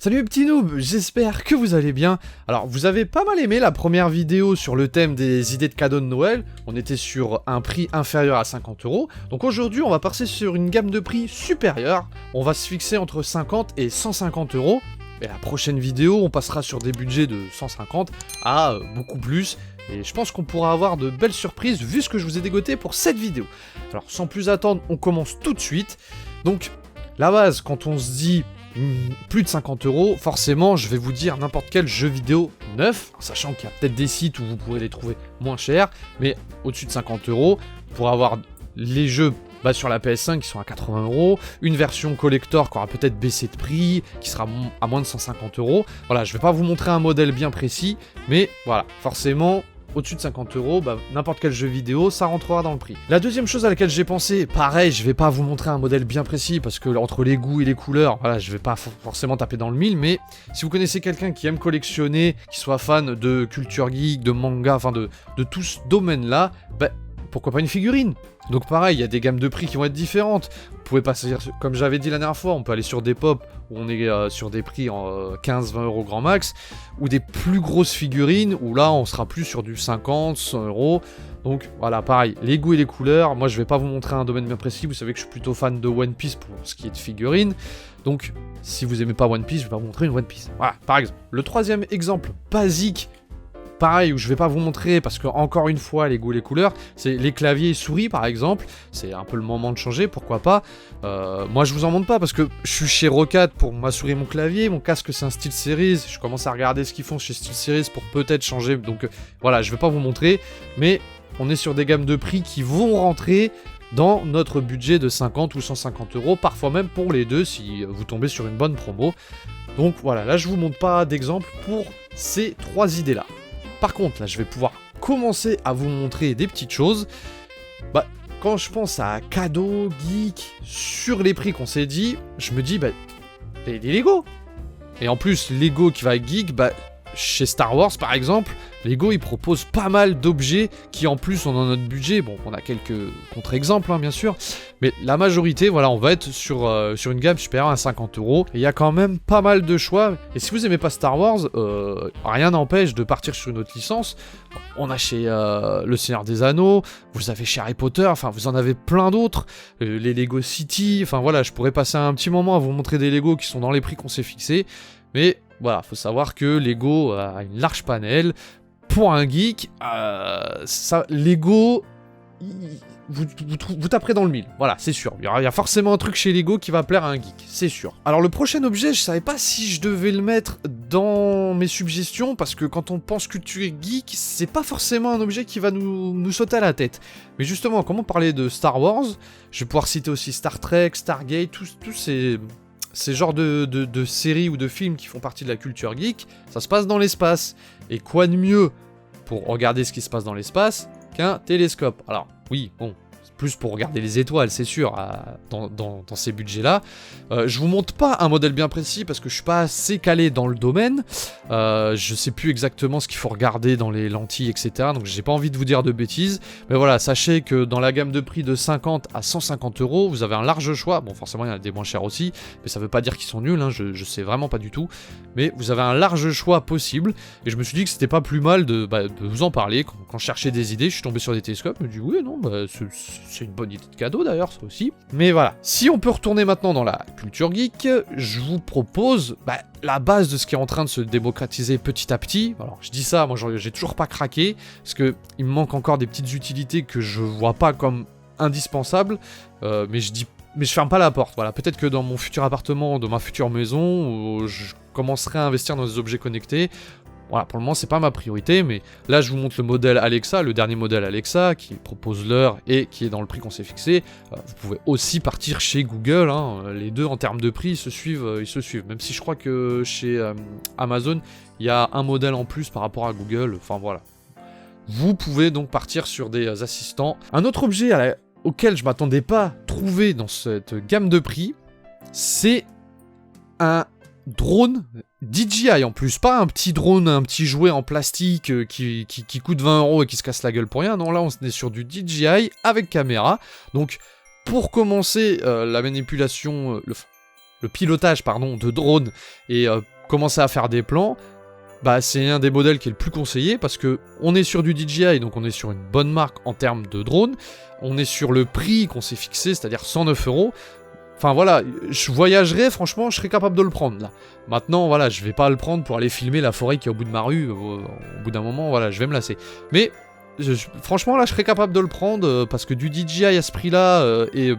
Salut mes petits noobs, j'espère que vous allez bien. Alors vous avez pas mal aimé la première vidéo sur le thème des idées de cadeaux de Noël. On était sur un prix inférieur à 50 €. Donc aujourd'hui on va passer sur une gamme de prix supérieure. On va se fixer entre 50 et 150 €. Et la prochaine vidéo on passera sur des budgets de 150 à beaucoup plus. Et je pense qu'on pourra avoir de belles surprises vu ce que je vous ai dégoté pour cette vidéo. Alors sans plus attendre, on commence tout de suite. Donc la base, quand on se dit plus de 50 €, forcément je vais vous dire n'importe quel jeu vidéo neuf, sachant qu'il y a peut-être des sites où vous pourrez les trouver moins chers, mais au-dessus de 50 €, pour avoir les jeux sur la PS5 qui sont à 80 €, une version collector qui aura peut-être baissé de prix, qui sera à moins de 150 €. Voilà, je vais pas vous montrer un modèle bien précis, mais voilà, forcément au-dessus de 50 €, n'importe quel jeu vidéo, ça rentrera dans le prix. La deuxième chose à laquelle j'ai pensé, pareil, je vais pas vous montrer un modèle bien précis, parce que entre les goûts et les couleurs, voilà, je vais pas forcément taper dans le mille, mais si vous connaissez quelqu'un qui aime collectionner, qui soit fan de culture geek, de manga, enfin de tout ce domaine-là, pourquoi pas une figurine? Donc pareil, il y a des gammes de prix qui vont être différentes. Vous pouvez passer, comme j'avais dit la dernière fois, on peut aller sur des pop où on est sur des prix en 15-20 € grand max, ou des plus grosses figurines où là on sera plus sur du 50-100 €. Donc voilà, pareil, les goûts et les couleurs. Moi je vais pas vous montrer un domaine bien précis, vous savez que je suis plutôt fan de One Piece pour ce qui est de figurines. Donc si vous aimez pas One Piece, je vais pas vous montrer une One Piece. Voilà, par exemple. Le troisième exemple basique, pareil, où je vais pas vous montrer parce que, encore une fois, les goûts, les couleurs, c'est les claviers et souris par exemple. C'est un peu le moment de changer, pourquoi pas. Moi je vous en montre pas parce que je suis chez Roccat pour ma souris et mon clavier. Mon casque c'est un SteelSeries. Je commence à regarder ce qu'ils font chez SteelSeries pour peut-être changer. Donc voilà, je vais pas vous montrer. Mais on est sur des gammes de prix qui vont rentrer dans notre budget de 50 ou 150 €, parfois même pour les deux si vous tombez sur une bonne promo. Donc voilà, là je vous montre pas d'exemple pour ces trois idées là. Par contre, là, je vais pouvoir commencer à vous montrer des petites choses. Quand je pense à cadeaux, geek, sur les prix qu'on s'est dit, je me dis, des Lego. Et en plus, Lego qui va avec geek, chez Star Wars, par exemple, Lego, il propose pas mal d'objets qui, en plus, sont dans notre budget. Bon, on a quelques contre-exemples, bien sûr. Mais la majorité, voilà, on va être sur une gamme supérieure à 50 €. Et il y a quand même pas mal de choix. Et si vous aimez pas Star Wars, rien n'empêche de partir sur une autre licence. On a chez Le Seigneur des Anneaux, vous avez chez Harry Potter, enfin, vous en avez plein d'autres. Les Lego City, enfin, voilà, je pourrais passer un petit moment à vous montrer des Lego qui sont dans les prix qu'on s'est fixés. Mais voilà, faut savoir que Lego a une large panel. Pour un geek, Lego, vous taperez dans le mille. Voilà, c'est sûr. Il y a forcément un truc chez Lego qui va plaire à un geek, c'est sûr. Alors le prochain objet, je savais pas si je devais le mettre dans mes suggestions, parce que quand on pense culture geek, c'est pas forcément un objet qui va nous sauter à la tête. Mais justement, comme on parlait de Star Wars, je vais pouvoir citer aussi Star Trek, Stargate, tous ces genres de séries ou de films qui font partie de la culture geek, ça se passe dans l'espace. Et quoi de mieux pour regarder ce qui se passe dans l'espace qu'un télescope? Alors, oui, bon, plus pour regarder les étoiles, c'est sûr, dans ces budgets-là. Je vous montre pas un modèle bien précis parce que je suis pas assez calé dans le domaine. Je sais plus exactement ce qu'il faut regarder dans les lentilles, etc. Donc j'ai pas envie de vous dire de bêtises. Mais voilà, sachez que dans la gamme de prix de 50 à 150 €, vous avez un large choix. Bon, forcément, il y en a des moins chers aussi, mais ça veut pas dire qu'ils sont nuls, je sais vraiment pas du tout. Mais vous avez un large choix possible. Et je me suis dit que c'était pas plus mal de vous en parler. Quand je cherchais des idées, je suis tombé sur des télescopes. Je me dis, oui, non, c'est une bonne idée de cadeau d'ailleurs, ça aussi. Mais voilà, si on peut retourner maintenant dans la culture geek, je vous propose la base de ce qui est en train de se démocratiser petit à petit. Alors je dis ça, moi j'ai toujours pas craqué, parce que il me manque encore des petites utilités que je vois pas comme indispensables, mais je ferme pas la porte. Voilà, peut-être que dans mon futur appartement, dans ma future maison, je commencerai à investir dans des objets connectés. Voilà, pour le moment, c'est pas ma priorité, mais là, je vous montre le modèle Alexa, le dernier modèle Alexa, qui propose l'heure et qui est dans le prix qu'on s'est fixé. Vous pouvez aussi partir chez Google, les deux, en termes de prix, ils se suivent. Même si je crois que chez Amazon, il y a un modèle en plus par rapport à Google, enfin voilà. Vous pouvez donc partir sur des assistants. Un autre objet auquel je m'attendais pas trouver dans cette gamme de prix, c'est un drone DJI en plus, pas un petit drone, un petit jouet en plastique qui coûte 20 € et qui se casse la gueule pour rien. Non, là on est sur du DJI avec caméra. Donc pour commencer la manipulation, le pilotage de drone et commencer à faire des plans, bah c'est un des modèles qui est le plus conseillé parce que on est sur du DJI, donc on est sur une bonne marque en termes de drone, on est sur le prix qu'on s'est fixé, c'est-à-dire 109 €. Enfin voilà, je voyagerais, franchement, je serais capable de le prendre là. Maintenant, voilà, je vais pas le prendre pour aller filmer la forêt qui est au bout de ma rue, au bout d'un moment, voilà, je vais me lasser. Mais franchement, là, je serais capable de le prendre parce que du DJI à ce prix-là et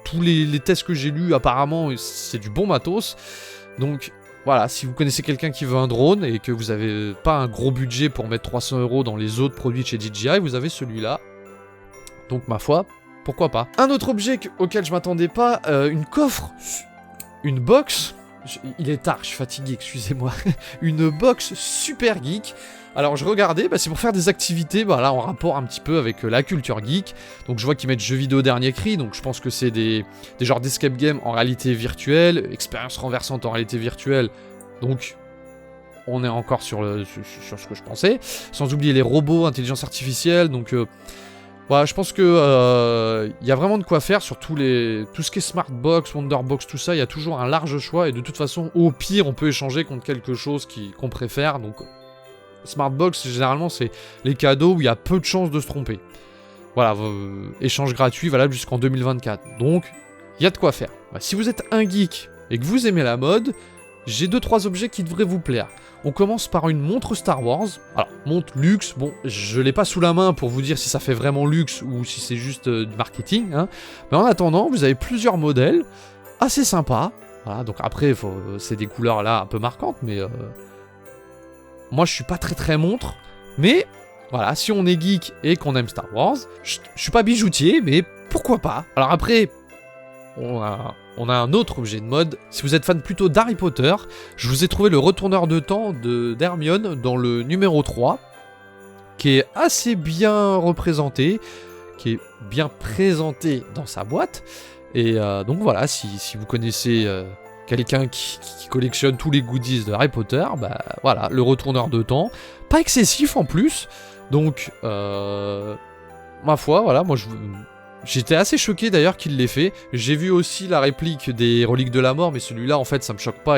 tous les tests que j'ai lus, apparemment, c'est du bon matos. Donc voilà, si vous connaissez quelqu'un qui veut un drone et que vous n'avez pas un gros budget pour mettre 300 € dans les autres produits de chez DJI, vous avez celui-là. Donc ma foi, pourquoi pas. Un autre objet auquel je m'attendais pas, une coffre, une box. Il est tard, je suis fatigué, excusez-moi. Une box super geek. Alors je regardais, bah, c'est pour faire des activités là, en rapport un petit peu avec la culture geek. Donc je vois qu'ils mettent jeux vidéo dernier cri, donc je pense que c'est des genres d'escape game en réalité virtuelle, expérience renversante en réalité virtuelle. Donc on est encore sur ce que je pensais. Sans oublier les robots, intelligence artificielle, donc... voilà, je pense que y a vraiment de quoi faire sur tout ce qui est Smartbox, Wonderbox, tout ça, il y a toujours un large choix et de toute façon, au pire, on peut échanger contre quelque chose qu'on préfère. Donc, Smartbox, généralement, c'est les cadeaux où il y a peu de chances de se tromper. Voilà, échange gratuit, valable jusqu'en 2024. Donc, il y a de quoi faire. Bah, si vous êtes un geek et que vous aimez la mode, j'ai 2-3 objets qui devraient vous plaire. On commence par une montre Star Wars. Alors, montre luxe, bon, je l'ai pas sous la main pour vous dire si ça fait vraiment luxe ou si c'est juste du marketing, hein. Mais en attendant, vous avez plusieurs modèles assez sympas. Voilà, donc après, c'est des couleurs là un peu marquantes, mais moi je suis pas très montre. Mais voilà, si on est geek et qu'on aime Star Wars, je suis pas bijoutier, mais pourquoi pas. Alors après, on a un autre objet de mode. Si vous êtes fan plutôt d'Harry Potter, je vous ai trouvé le retourneur de temps d'Hermione dans le numéro 3, qui est assez bien représenté, qui est bien présenté dans sa boîte. Et donc voilà, si vous connaissez quelqu'un qui collectionne tous les goodies de Harry Potter, bah voilà, le retourneur de temps. Pas excessif en plus, donc ma foi, voilà, moi j'étais assez choqué d'ailleurs qu'il l'ait fait. J'ai vu aussi la réplique des Reliques de la Mort, mais celui-là en fait ça me choque pas,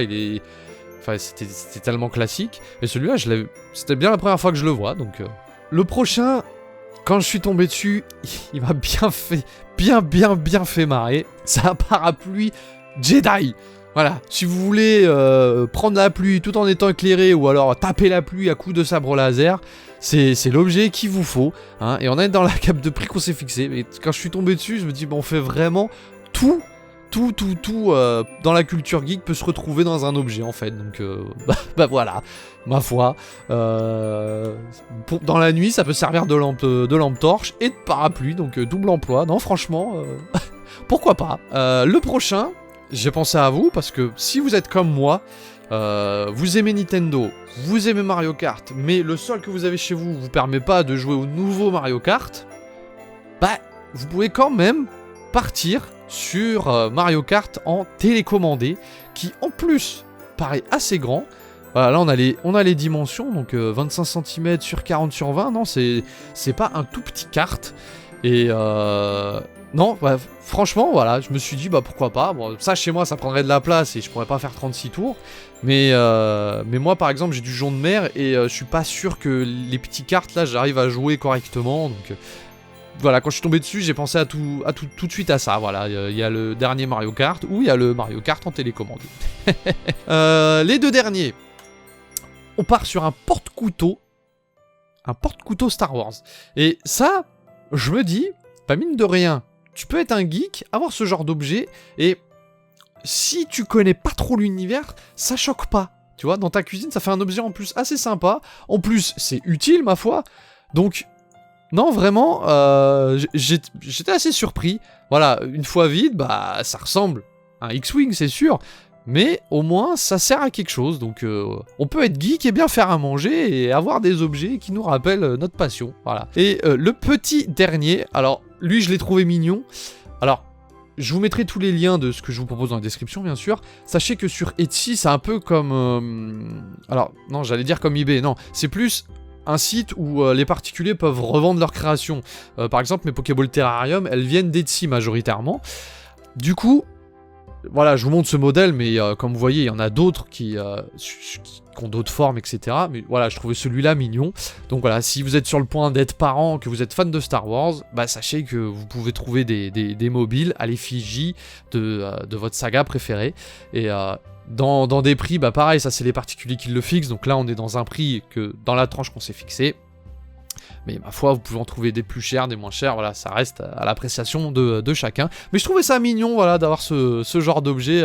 enfin c'était tellement classique. Et celui-là, c'était bien la première fois que je le vois, donc... Le prochain, quand je suis tombé dessus, il m'a bien fait marrer. C'est un parapluie Jedi. Voilà, si vous voulez prendre la pluie tout en étant éclairé, ou alors taper la pluie à coups de sabre laser, c'est l'objet qu'il vous faut, hein, et on est dans la gamme de prix qu'on s'est fixé. Mais quand je suis tombé dessus, je me dis, bon, on fait vraiment tout dans la culture geek peut se retrouver dans un objet en fait. Donc bah voilà, ma foi, dans la nuit ça peut servir de lampe torche et de parapluie, donc double emploi. Non franchement, pourquoi pas. Le prochain, j'ai pensé à vous parce que si vous êtes comme moi, vous aimez Nintendo, vous aimez Mario Kart, mais le sol que vous avez chez vous vous permet pas de jouer au nouveau Mario Kart, bah vous pouvez quand même partir sur Mario Kart en télécommandé, qui en plus paraît assez grand. Voilà, là on a les dimensions, donc 25 cm sur 40 sur 20, non, c'est pas un tout petit kart. Et non, bah, franchement, voilà, je me suis dit, bah pourquoi pas. Bon, ça chez moi ça prendrait de la place et je pourrais pas faire 36 tours. Mais moi par exemple j'ai du jonc de mer et je suis pas sûr que les petits karts là j'arrive à jouer correctement, donc... Voilà, quand je suis tombé dessus, j'ai pensé tout de suite à ça. Voilà, il y a le dernier Mario Kart ou il y a le Mario Kart en télécommande. Les deux derniers, on part sur un porte-couteau Star Wars. Et ça, je me dis, pas mine de rien, tu peux être un geek, avoir ce genre d'objet, et si tu connais pas trop l'univers, ça choque pas. Tu vois, dans ta cuisine, ça fait un objet en plus assez sympa. En plus, c'est utile, ma foi. Donc... non, vraiment, j'étais assez surpris. Voilà, une fois vide, bah, ça ressemble à un X-Wing, c'est sûr. Mais au moins, ça sert à quelque chose. Donc, on peut être geek et bien faire à manger et avoir des objets qui nous rappellent notre passion. Voilà. Et le petit dernier, alors, lui, je l'ai trouvé mignon. Alors, je vous mettrai tous les liens de ce que je vous propose dans la description, bien sûr. Sachez que sur Etsy, c'est un peu comme... alors, non, j'allais dire comme eBay. Non, c'est plus... un site où les particuliers peuvent revendre leurs créations. Par exemple, mes Pokéball Terrarium, elles viennent d'Etsy majoritairement. Du coup, voilà, je vous montre ce modèle, mais comme vous voyez, il y en a d'autres qui ont d'autres formes, etc. Mais voilà, je trouvais celui-là mignon. Donc voilà, si vous êtes sur le point d'être parent, que vous êtes fan de Star Wars, bah sachez que vous pouvez trouver des mobiles à l'effigie de votre saga préférée. Et dans des prix, bah pareil, ça c'est les particuliers qui le fixent. Donc là, on est dans un prix que dans la tranche qu'on s'est fixé. Mais ma foi, vous pouvez en trouver des plus chers, des moins chers, voilà, ça reste à l'appréciation de chacun. Mais je trouvais ça mignon, voilà, d'avoir ce genre d'objet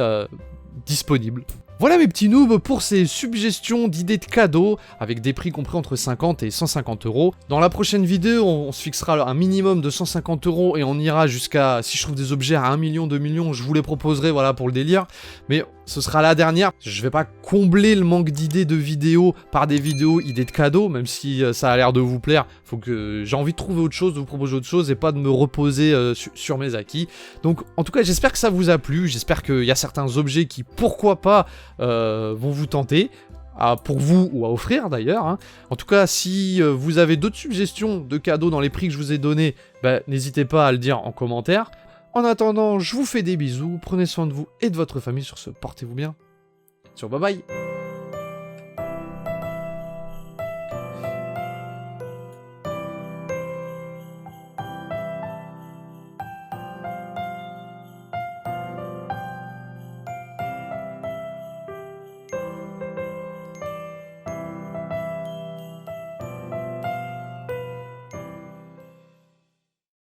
disponible. Voilà mes petits noobs pour ces suggestions d'idées de cadeaux avec des prix compris entre 50 et 150 euros. Dans la prochaine vidéo, on se fixera un minimum de 150 euros et on ira jusqu'à, si je trouve des objets à 1 million, 2 millions, je vous les proposerai, voilà, pour le délire. Mais ce sera la dernière. Je vais pas combler le manque d'idées de vidéos par des vidéos idées de cadeaux, même si ça a l'air de vous plaire. Faut que j'ai envie de trouver autre chose, de vous proposer autre chose et pas de me reposer sur mes acquis. Donc en tout cas, j'espère que ça vous a plu. J'espère qu'il y a certains objets qui, pourquoi pas, vont vous tenter. Pour vous ou à offrir d'ailleurs. Hein. En tout cas, si vous avez d'autres suggestions de cadeaux dans les prix que je vous ai donnés, bah, n'hésitez pas à le dire en commentaire. En attendant, je vous fais des bisous, prenez soin de vous et de votre famille. Sur ce, portez-vous bien. Sur bye bye.